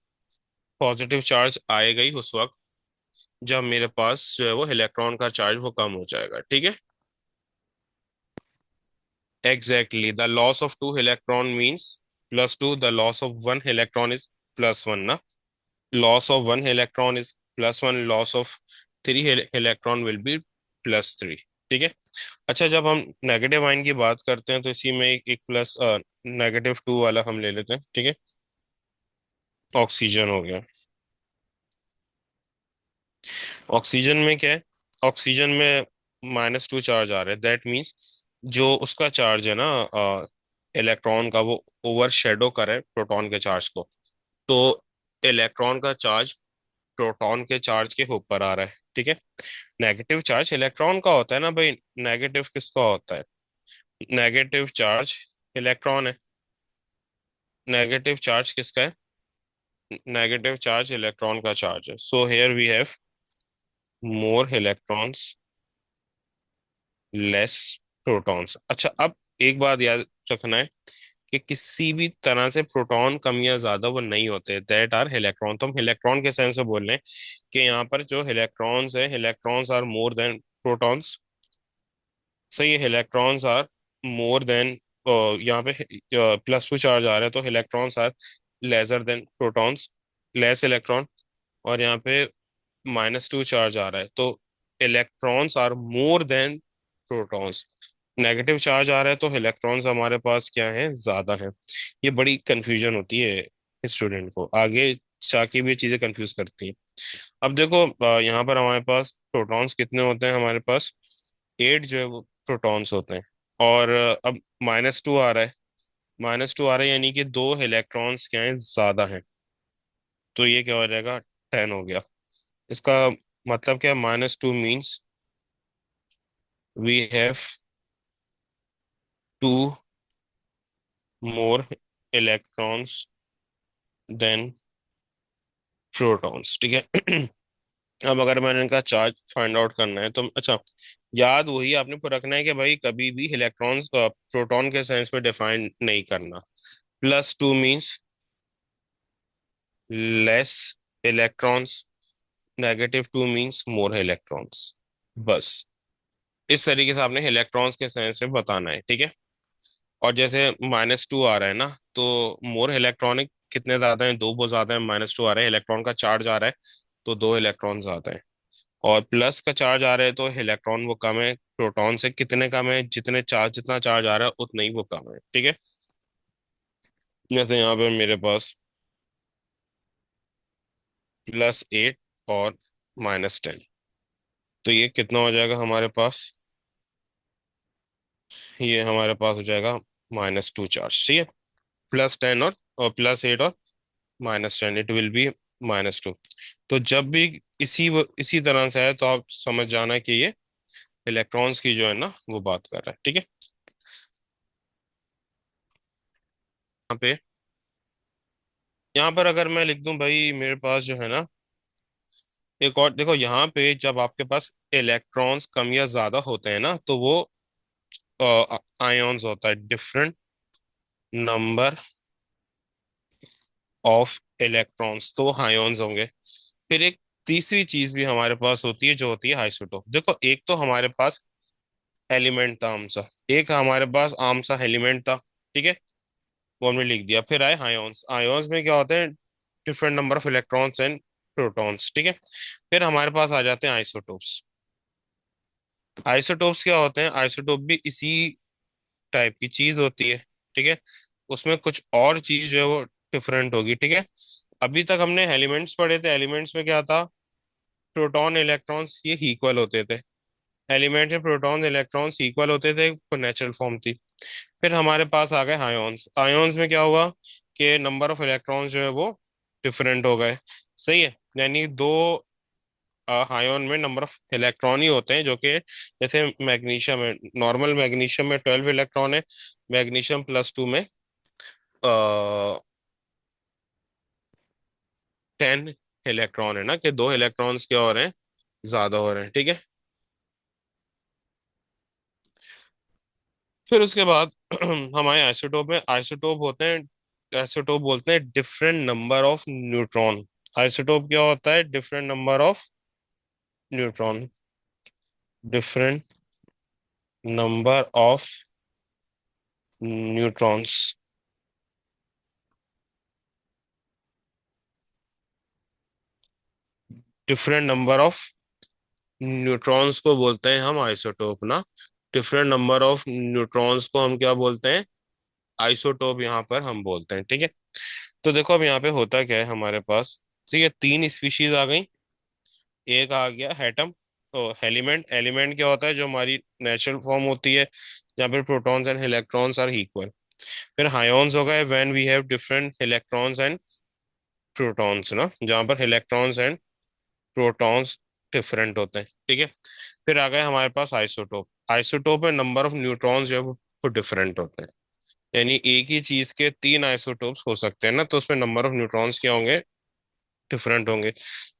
पॉजिटिव चार्ज आएगा ही उस वक्त जब मेरे पास जो है वो इलेक्ट्रॉन का चार्ज वो कम हो जाएगा। ठीक है, exactly the loss of two electron means +2, the loss of one electron is +1 ना। Loss of one electron is +1, loss of three electron will be +3। ठीक है, अच्छा जब हम नेगेटिव आयन की बात करते हैं तो इसी में एक प्लस -2 वाला हम ले लेते हैं। ठीक है, ऑक्सीजन हो गया। ऑक्सीजन में क्या है, ऑक्सीजन में -2 चार्ज आ रहा है, दैट मीन्स जो उसका चार्ज है ना इलेक्ट्रॉन का, वो ओवर शेडो करे प्रोटॉन के चार्ज को। तो इलेक्ट्रॉन का चार्ज प्रोटॉन के चार्ज के ऊपर आ रहा है। ठीक है, नेगेटिव चार्ज इलेक्ट्रॉन का होता है ना भाई, नेगेटिव किसका होता है, नेगेटिव चार्ज इलेक्ट्रॉन है। नेगेटिव चार्ज किसका है, नेगेटिव चार्ज इलेक्ट्रॉन का चार्ज है। So here we have more electrons less protons. अच्छा अब एक बात याद रखना है कि किसी भी तरह से प्रोटॉन कम या ज्यादा वो नहीं होते, दैट आर इलेक्ट्रॉन। तो हम इलेक्ट्रॉन के सेंस में बोल रहे हैं कि यहाँ पर जो इलेक्ट्रॉन्स है, electrons are more than protons. सही है, इलेक्ट्रॉन्स आर मोर देन, यहाँ पे +2 चार्ज आ रहा है तो electrons are lesser than protons, less electron. और यहाँ पे -2 चार्ज आ रहा है तो electrons are more than protons. Negative charge आ रहा है तो इलेक्ट्रॉन्स हमारे पास क्या है, ज्यादा है। ये बड़ी कंफ्यूजन होती है स्टूडेंट को, आगे जाके भी ये चीजें कंफ्यूज करती हैं। अब देखो यहाँ पर हमारे पास प्रोटॉन्स कितने होते हैं, हमारे पास 8 जो है वो प्रोटॉन्स होते हैं। और अब -2 आ रहा है, -2 आ रहा है यानी कि दो इलेक्ट्रॉन्स क्या है, ज्यादा है। तो ये क्या हो जाएगा, 10 हो गया। इसका मतलब क्या है, -2 means we have 2 more electrons than protons. ठीक है, अब अगर मैंने इनका चार्ज फाइंड आउट करना है तो अच्छा, याद वही आपने को रखना है कि भाई कभी भी इलेक्ट्रॉन्स प्रोटॉन के सेंस में डिफाइन नहीं करना। +2 means less electrons, -2 means more electrons. बस इस तरीके से आपने इलेक्ट्रॉन्स के सेंस में बताना है। ठीक है, और जैसे -2 आ रहा है ना, तो मोर इलेक्ट्रॉनिक कितने ज्यादा हैं, दो बहुत ज्यादा है। -2 आ रहा है, इलेक्ट्रॉन का चार्ज आ रहा है तो दो इलेक्ट्रॉन ज्यादा है। और प्लस का चार्ज आ रहा है तो इलेक्ट्रॉन वो कम है, प्रोटॉन से कितने कम है, जितना चार्ज आ रहा है उतना ही वो कम है। ठीक है, जैसे यहाँ पे मेरे पास +8 और -10, तो ये कितना हो जाएगा हमारे पास, ये हमारे पास हो जाएगा -2 चार्ज। ठीक है, +10 और +8 और -10, इट विल बी -2। तो जब भी इसी तरह से है तो आप समझ जाना कि ये इलेक्ट्रॉन्स की जो है ना वो बात कर रहा है। ठीक है, यहाँ पे, यहाँ पर अगर मैं लिख दूं भाई मेरे पास जो है ना, एक और देखो, यहाँ पे जब आपके पास इलेक्ट्रॉन्स कम या ज्यादा होते हैं ना तो वो आयोन्स होता है, डिफरेंट नंबर ऑफ इलेक्ट्रॉन्स, तो वो आयोन्स होंगे। फिर एक तीसरी चीज भी हमारे पास होती है जो होती है आइसोटोप। देखो एक तो हमारे पास एलिमेंट था आम सा, एक हमारे पास आम सा एलिमेंट था। ठीक है, वो हमने लिख दिया। फिर आए आयोन्स, आयोन्स में क्या होते हैं, different number of electrons and protons. ठीक है, फिर हमारे पास आ जाते हैं आइसोटोप्स। आइसोटोप्स क्या होते हैं, आइसोटोप भी इसी टाइप की चीज होती है। ठीक है, उसमें कुछ और चीज जो है वो डिफरेंट होगी। ठीक है, अभी तक हमने एलिमेंट्स पढ़े थे, एलिमेंट्स में क्या था, प्रोटॉन इलेक्ट्रॉन्स ये इक्वल होते थे। एलिमेंट्स में प्रोटॉन इलेक्ट्रॉन्स इक्वल होते थे, नेचुरल फॉर्म थी। फिर हमारे पास आ गए आयोन्स, आयोन्स में क्या हुआ कि नंबर ऑफ इलेक्ट्रॉन्स जो है वो डिफरेंट हो गए। सही है, यानी दो आयोन में नंबर ऑफ इलेक्ट्रॉन ही होते हैं, जो कि जैसे मैग्नीशियम है, नॉर्मल मैग्नीशियम में 12 इलेक्ट्रॉन है, मैग्नीशियम +2 में 10 इलेक्ट्रॉन है ना, कि दो इलेक्ट्रॉन्स क्या हो रहे हैं, ज्यादा हो रहे हैं। ठीक है, फिर उसके बाद हमारे आइसोटोप में आइसोटोप होते हैं, आइसोटोप बोलते हैं different number of neutron. Isotope क्या होता है, different number of neutron, different number of neutrons. Different number of neutrons को बोलते हैं हम आइसोटोप ना। डिफरेंट नंबर ऑफ न्यूट्रॉन्स को हम क्या बोलते हैं, आइसोटोप यहाँ पर हम बोलते हैं। ठीक है, तो देखो अब यहाँ पे होता क्या है हमारे पास। ठीक है, तीन स्पीशीज आ गई। एक आ गया एटम, तो एलिमेंट। एलिमेंट क्या होता है, जो हमारी नेचुरल फॉर्म होती है, जहाँ पर protons and electrons are equal. फिर हाइऑन्स हो गए, when we have different electrons and protons ना, जहाँ पर इलेक्ट्रॉन्स एंड प्रोटॉन्स डिफरेंट होते हैं। ठीक है, फिर आ गए हमारे पास आइसोटोप। आइसोटोप में नंबर ऑफ न्यूट्रॉन्स जो है वो डिफरेंट होते हैं। यानी एक ही चीज के तीन आइसोटोप्स हो सकते हैं ना, तो उसमें नंबर ऑफ न्यूट्रॉन्स क्या होंगे, डिफरेंट होंगे।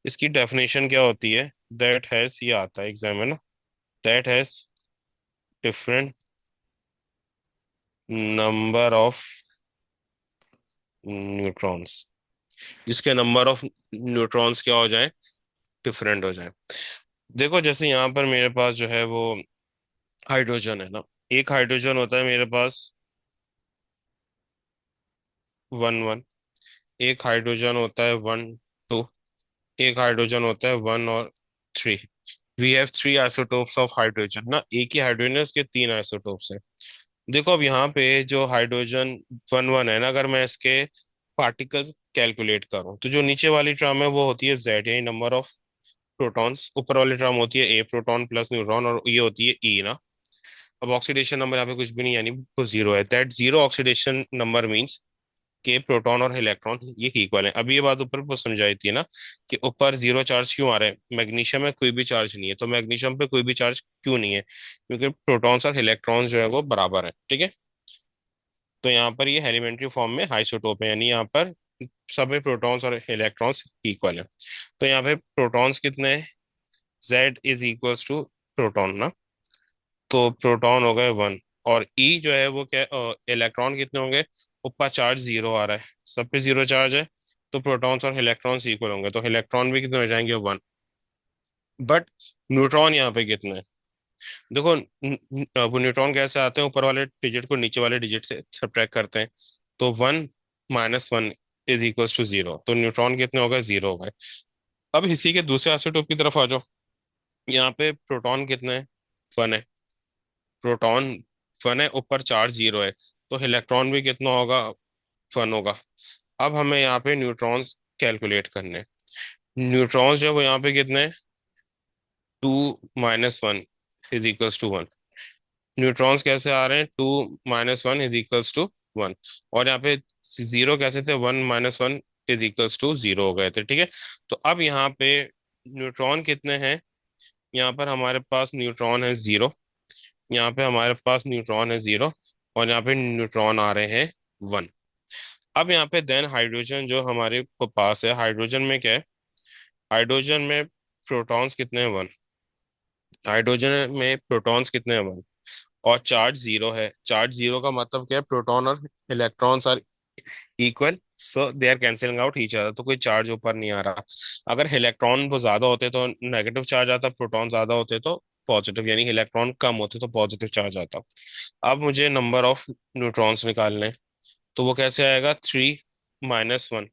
इसकी डेफिनेशन क्या होती है, दैट हैज, ये आता है एग्जाम में ना, that has different number of neutrons, जिसके नंबर ऑफ न्यूट्रॉन्स क्या हो जाए, डिफरेंट हो जाए। देखो जैसे यहाँ पर मेरे पास जो है वो हाइड्रोजन है ना, एक हाइड्रोजन होता है मेरे पास 1 1, एक हाइड्रोजन होता है 1 2, एक हाइड्रोजन होता है 1 और 3। We have 3 isotopes of hydrogen ना, एक ही हाइड्रोजन है, उसके तीन आइसोटोप्स हैं। देखो अब यहाँ पे जो हाइड्रोजन 1 1 है ना, अगर मैं इसके पार्टिकल्स कैलकुलेट करूं, तो जो नीचे वाली टर्म है वो होती है जेड, यानी नंबर ऑफ प्रोटॉन्स। ऊपर वाली टर्म होती है ए प्रोटॉन प्लस न्यूट्रॉन, और ये होती है ई ना। अब ऑक्सीडेशन नंबर यहाँ पे कुछ भी नहीं, यानी वो जीरो है। That zero oxidation number means के प्रोटॉन और इलेक्ट्रॉन ये इक्वल है। अभी ये बात ऊपर वो समझाई थी ना, कि ऊपर जीरो चार्ज क्यों आ रहा है, मैग्नीशियम में कोई भी चार्ज नहीं है, तो मैग्नीशियम पे कोई भी चार्ज क्यों नहीं है, क्योंकि प्रोटॉन्स और इलेक्ट्रॉन्स जो है वो बराबर है। ठीक है, तो यहाँ पर ये एलिमेंट्री फॉर्म में आइसोटोप है, यानी यहाँ पर सब में प्रोटॉन्स और इलेक्ट्रॉन्स इक्वल है। तो यहाँ पे प्रोटॉन्स कितने हैं, Z is equals to proton ना, तो प्रोटॉन हो गए 1, और ई जो है वो क्या, इलेक्ट्रॉन कितने होंगे, ऊपर चार्ज जीरो आ रहा है, सब पे जीरो चार्ज है, तो प्रोटॉन्स और इलेक्ट्रॉन्स इक्वल होंगे, तो इलेक्ट्रॉन भी कितने हो जाएंगे, 1। बट न्यूट्रॉन यहाँ पे कितने हैं, देखो वो न्यूट्रॉन कैसे आते हैं, ऊपर वाले डिजिट को नीचे वाले डिजिट से सब्ट्रैक्ट करते हैं, तो 1 - 1 इज इक्वल्स टू 0, तो न्यूट्रॉन कितने हो गए, 0 हो गए। अब इसी के दूसरे आइसोटोप की तरफ आ जाओ। यहाँ पे प्रोटॉन कितने हैं, 1 है, प्रोटॉन 1 है, ऊपर चार्ज 0 है, तो इलेक्ट्रॉन भी कितना होगा, 1 होगा। अब हमें यहाँ पे न्यूट्रॉन्स कैलकुलेट करने हैं। न्यूट्रॉन्स जो है वो यहाँ पे कितने हैं, 2 - 1 इज इक्वल्स टू 1। न्यूट्रॉन्स कैसे आ रहे हैं, 2 - 1 इज इक्वल्स टू 1, और यहाँ पे जीरो कैसे थे, 1 - 1 इज इक्वल्स टू 0 हो गए थे। ठीक है, तो अब यहाँ पे न्यूट्रॉन कितने हैं, यहाँ पर हमारे पास न्यूट्रॉन है 0, यहाँ पे हमारे पास न्यूट्रॉन है 0, और यहाँ पे न्यूट्रॉन आ रहे हैं 1। अब यहाँ पे देन हाइड्रोजन जो हमारे को पास है, हाइड्रोजन में क्या है, हाइड्रोजन में प्रोटॉन्स कितने हैं, 1। हाइड्रोजन में प्रोटॉन्स कितने हैं, 1, और चार्ज 0 है। चार्ज 0 का मतलब क्या है, प्रोटॉन और electrons are equal, so they are cancelling out each other, तो कोई चार्ज ऊपर नहीं आ रहा। अगर इलेक्ट्रॉन वो ज्यादा होते तो नेगेटिव चार्ज आता, प्रोटॉन ज्यादा होते तो पॉजिटिव, यानी इलेक्ट्रॉन कम होते तो पॉजिटिव चार्ज आता। अब मुझे नंबर ऑफ न्यूट्रॉन्स निकालने हैं, तो वो कैसे आएगा, 3 - 1,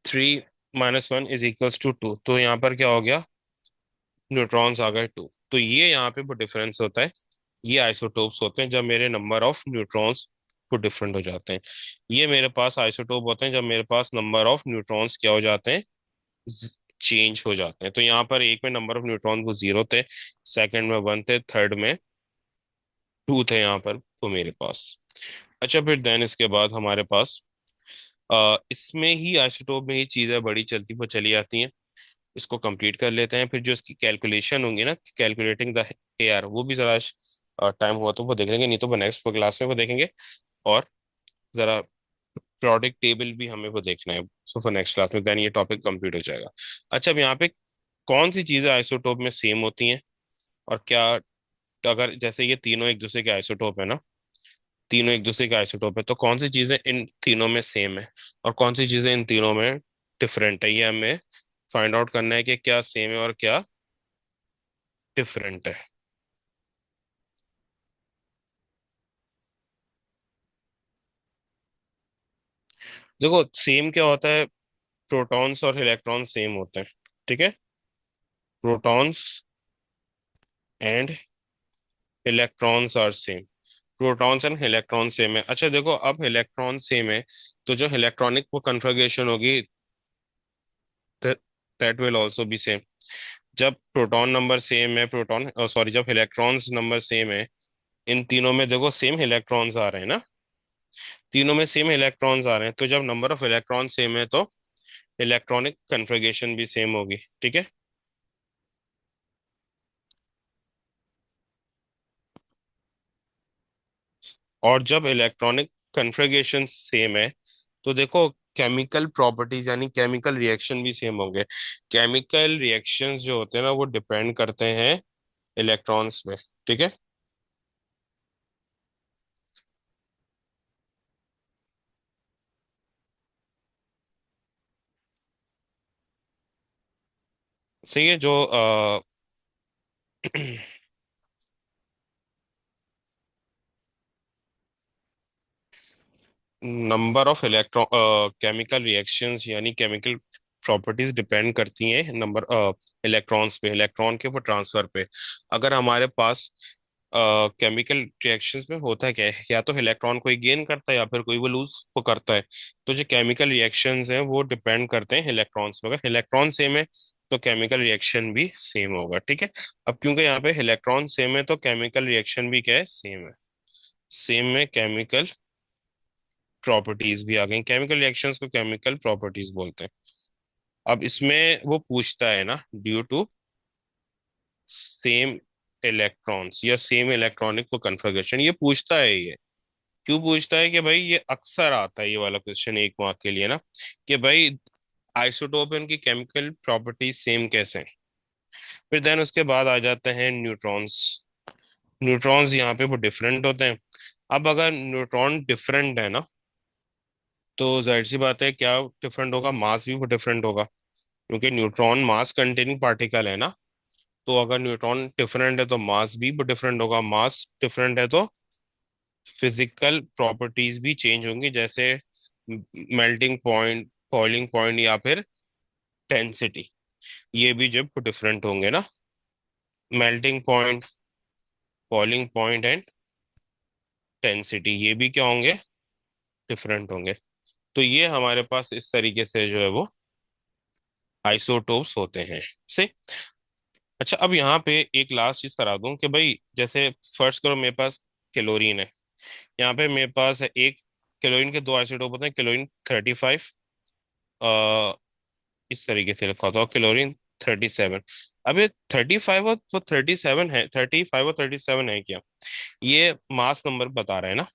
3 - 1 इज इक्वल्स टू 2, तो यहाँ पर क्या हो गया, न्यूट्रॉन्स आ गए 2। तो ये यहाँ पे वो डिफरेंस होता है, ये आइसोटोप्स होते हैं जब मेरे नंबर ऑफ न्यूट्रॉन्स वो डिफरेंट हो जाते हैं। ये मेरे पास आइसोटोप होते हैं जब मेरे पास नंबर ऑफ न्यूट्रॉन्स क्या हो जाते हैं, चेंज हो जाते हैं। तो यहाँ पर एक में नंबर ऑफ न्यूट्रॉन वो 0 थे, सेकंड में 1 थे, थर्ड में 2 थे यहाँ पर वो मेरे पास। अच्छा, फिर देन इसके बाद हमारे पास इसमें ही आइसोटोप में ही चीजें बड़ी चलती पर चली आती हैं। इसको कंप्लीट कर लेते हैं, फिर जो इसकी कैलकुलेशन होंगी ना, कैलकुलेटिंग द AR, वो भी जरा टाइम हुआ तो वो देख लेंगे, नहीं तो वो नेक्स्ट क्लास में वो देखेंगे। और जरा प्रोडक्ट टेबल भी हमें वो देखना है, सो फॉर नेक्स्ट क्लास में देन ये टॉपिक कंप्लीट हो जाएगा। अच्छा, अब यहाँ पे कौन सी चीजें आइसोटोप में सेम होती हैं और क्या, अगर जैसे ये तीनों एक दूसरे के आइसोटोप है ना, तीनों एक दूसरे के आइसोटोप है, तो कौन सी चीजें इन तीनों में सेम है और कौन सी चीजें इन तीनों में डिफरेंट है, ये हमें फाइंड आउट करना है कि क्या सेम है और क्या डिफरेंट है। देखो सेम क्या होता है, प्रोटॉन्स और इलेक्ट्रॉन सेम होते हैं, ठीक है। Protons and electrons are same. Protons and electron same है। अच्छा देखो, अब इलेक्ट्रॉन सेम है तो जो इलेक्ट्रॉनिक वो कन्फिग्रेशन होगी, that will also be same. जब प्रोटॉन नंबर सेम है, प्रोटॉन सॉरी, जब इलेक्ट्रॉन्स नंबर सेम है, इन तीनों में देखो सेम इलेक्ट्रॉन्स आ रहे हैं ना, तीनों में सेम इलेक्ट्रॉन्स आ रहे हैं, तो जब नंबर ऑफ इलेक्ट्रॉन सेम है तो इलेक्ट्रॉनिक कन्फिग्रेशन भी सेम होगी, ठीक है। और जब इलेक्ट्रॉनिक कन्फिग्रेशन सेम है तो देखो केमिकल प्रॉपर्टीज यानी केमिकल रिएक्शन भी सेम होंगे। केमिकल रिएक्शंस जो होते हैं ना, वो डिपेंड करते हैं इलेक्ट्रॉन्स में, ठीक है। सही है। जो number of electron chemical reactions यानी केमिकल प्रॉपर्टीज डिपेंड करती हैं नंबर इलेक्ट्रॉन्स पे, इलेक्ट्रॉन के वो ट्रांसफर पे। अगर हमारे पास केमिकल रिएक्शंस में होता है क्या है, या तो इलेक्ट्रॉन कोई गेन करता है या फिर कोई वो लूज वो करता है। तो जो केमिकल रिएक्शंस हैं वो डिपेंड करते हैं इलेक्ट्रॉन्स पे। अगर इलेक्ट्रॉन सेम है तो केमिकल रिएक्शन भी सेम होगा, ठीक है। अब क्योंकि यहाँ पे इलेक्ट्रॉन सेम है तो केमिकल रिएक्शन भी क्या है, सेम है। सेम में केमिकल प्रॉपर्टीज भी आ गई, केमिकल रिएक्शंस को केमिकल प्रॉपर्टीज बोलते हैं। अब इसमें वो पूछता है ना, ड्यू टू सेम इलेक्ट्रॉन्स या सेम इलेक्ट्रॉनिक को कन्फिग्रेशन, ये पूछता है। ये क्यों पूछता है कि भाई, ये अक्सर आता है ये वाला क्वेश्चन 1 मार्क के लिए ना, कि भाई आइसोटोप की केमिकल प्रॉपर्टीज सेम कैसे हैं। फिर देन उसके बाद आ जाते हैं न्यूट्रॉन्स। न्यूट्रॉन्स यहाँ पे वो डिफरेंट होते हैं। अब अगर न्यूट्रॉन डिफरेंट है ना, तो जाहिर सी बात है क्या डिफरेंट होगा, मास भी वो डिफरेंट होगा, क्योंकि न्यूट्रॉन मास कंटेनिंग पार्टिकल है ना। तो अगर न्यूट्रॉन डिफरेंट है तो मास भी डिफरेंट होगा, मास डिफरेंट है तो फिजिकल प्रॉपर्टीज भी चेंज होंगी, जैसे मेल्टिंग पॉइंट, बॉइलिंग पॉइंट या फिर डेंसिटी, ये भी जब डिफरेंट होंगे ना, melting point, boiling point and density, ये भी क्या होंगे, डिफरेंट होंगे। तो ये हमारे पास इस तरीके से जो है वो आइसोटोप्स होते हैं से। अच्छा, अब यहाँ पे एक लास्ट चीज करा दूं कि भाई जैसे फर्स्ट करो मेरे पास क्लोरीन है, यहाँ पे मेरे पास है एक क्लोरीन के दो आइसोटोप होते हैं, क्लोरीन 35, इस तरीके से लिखा होता है, क्लोरीन 37। अब ये 35 और वो 37 है, 35 और 37 है क्या, ये मास नंबर बता रहे हैं ना,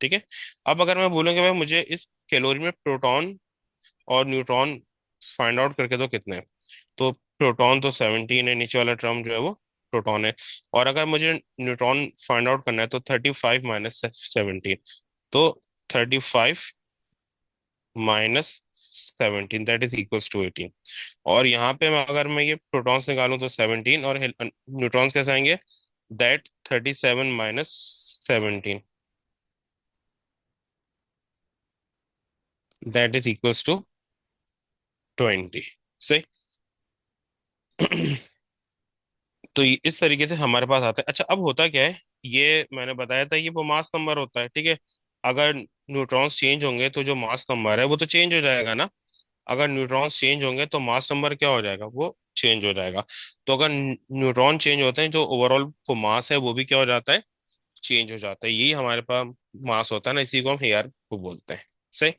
ठीक है। अब अगर मैं बोलूँ कि भाई मुझे इस क्लोरीन में प्रोटॉन और न्यूट्रॉन फाइंड आउट करके दो कितने हैं, तो प्रोटॉन तो 17 है, नीचे वाला टर्म जो है वो प्रोटॉन है। और अगर मुझे न्यूट्रॉन फाइंड आउट करना है तो 35 माइनस 17, तो 35 minus 17 that is equals to 18। और यहाँ पे अगर मैं ये प्रोटॉन्स निकालूं तो 17 और न्यूट्रॉन्स कैसे आएंगे, that 37 minus 17 that is equals to 20 से। तो इस तरीके से हमारे पास आता है। अच्छा, अब होता क्या है, ये मैंने बताया था ये वो मास नंबर होता है, ठीक है। अगर न्यूट्रॉन्स चेंज होंगे तो जो मास नंबर है वो तो चेंज हो जाएगा ना। अगर न्यूट्रॉन्स चेंज होंगे तो मास नंबर क्या हो जाएगा, वो चेंज हो जाएगा। तो अगर न्यूट्रॉन चेंज होते हैं, जो ओवरऑल वो मास है वो भी क्या हो जाता है, चेंज हो जाता है। यही हमारे पास मास होता है ना, इसी को हम हेयर को बोलते हैं। सही।